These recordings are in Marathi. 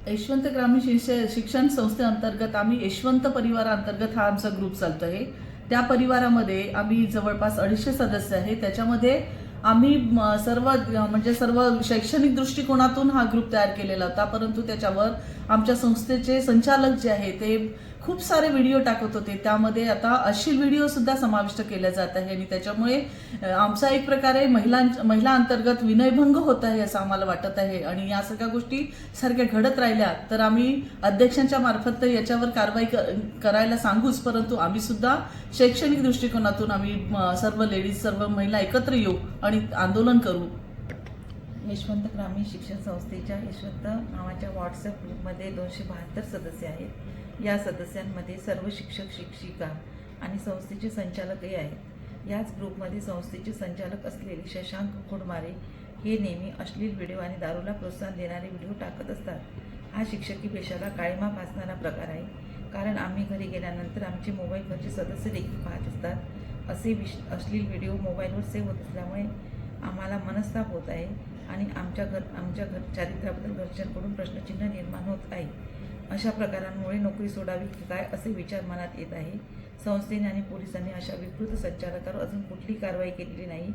यशवंत ग्रामीण शिक्षण संस्थेअंतर्गत आम्ही यशवंत परिवाराअंतर्गत हा आमचा ग्रुप चालतो आहे। त्या परिवारामध्ये आम्ही जवळपास 250 सदस्य आहे। त्याच्यामध्ये आम्ही सर्व शैक्षणिक दृष्टिकोनातून हा ग्रुप तयार केलेला होता, परंतु त्याच्यावर आमच्या संस्थेचे संचालक जे आहे ते खूप सारे व्हिडिओ टाकत होते। त्यामध्ये आता अश्लील व्हिडिओ सुद्धा समाविष्ट केले जात आहे आणि त्याच्यामुळे आमचा एक प्रकारे महिला अंतर्गत विनयभंग होत आहे असं आम्हाला वाटत आहे। आणि या सगळ्या गोष्टी सारख्या घडत राहिल्या तर आम्ही अध्यक्षांच्या मार्फत याच्यावर कारवाई करायला सांगूच, परंतु आम्ही सुद्धा शैक्षणिक दृष्टिकोनातून आम्ही सर्व लेडीज सर्व महिला एकत्र येऊ आणि आंदोलन करू। यशवंत ग्रामीण शिक्षण संस्थेच्या यशवंत नावाच्या व्हॉट्सअप ग्रुपमध्ये 272 सदस्य आहेत। या सदस्यांमध्ये सर्व शिक्षक शिक्षिका आणि संस्थेचे संचालकही आहेत। याच ग्रुपमध्ये संस्थेचे संचालक असलेले शशांक खोडमारे हे नेहमी अश्लील व्हिडिओ आणि दारूला प्रोत्साहन देणारे व्हिडिओ टाकत असतात। हा शिक्षकी पेशाला काळीमा फासणारा प्रकार आहे, कारण आम्ही घरी गेल्यानंतर आमचे मोबाईलवरचे सदस्य देखील पाहत असतात। असे अश्लील व्हिडिओ मोबाईलवर सेव्ह होत असल्यामुळे आम्हाला मनस्ताप होत आहे आणि आमच्या चारित्र्याबद्दल घरच्यांकडून प्रश्नचिन्ह निर्माण होत आहे। अशा प्रकारांमुळे नोकरी सोडावी की काय असे विचार मनात येत आहे। संस्थेने आणि पोलिसांनी अशा विकृत संचालकावर अजून कुठली कारवाई केलेली नाही।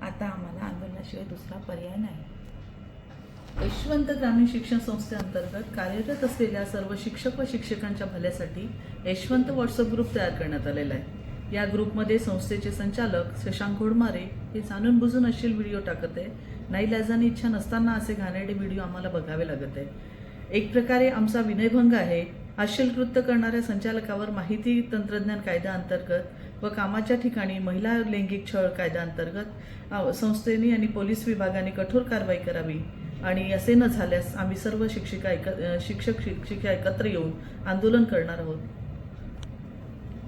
आता आम्हाला आंदोलनाशिवाय दुसरा पर्याय नाही। यशवंत ग्रामीण शिक्षण संस्थेअंतर्गत कार्यरत असलेल्या सर्व शिक्षक व शिक्षकांच्या भल्यासाठी यशवंत व्हॉट्सअप ग्रुप तयार करण्यात आलेला आहे। या ग्रुपमध्ये संस्थेचे संचालक शशांक खोडमारे हे जाणून बुजून अश्लील व्हिडिओ टाकत आहे। नाईलाजाने इच्छा नसताना असे घाणेरडे व्हिडिओ आम्हाला बघावे लागत आहे। एक प्रकारे आमचा विनयभंग आहे। अश्लील कृत्य करणाऱ्या संचालकावर माहिती तंत्रज्ञान कायद्याअंतर्गत व कामाच्या ठिकाणी महिला लैंगिक छळ कायद्याअंतर्गत संस्थेने आणि पोलीस विभागाने कठोर कारवाई करावी आणि असे न झाल्यास आम्ही सर्व शिक्षक शिक्षिका एकत्र येऊन आंदोलन करणार आहोत।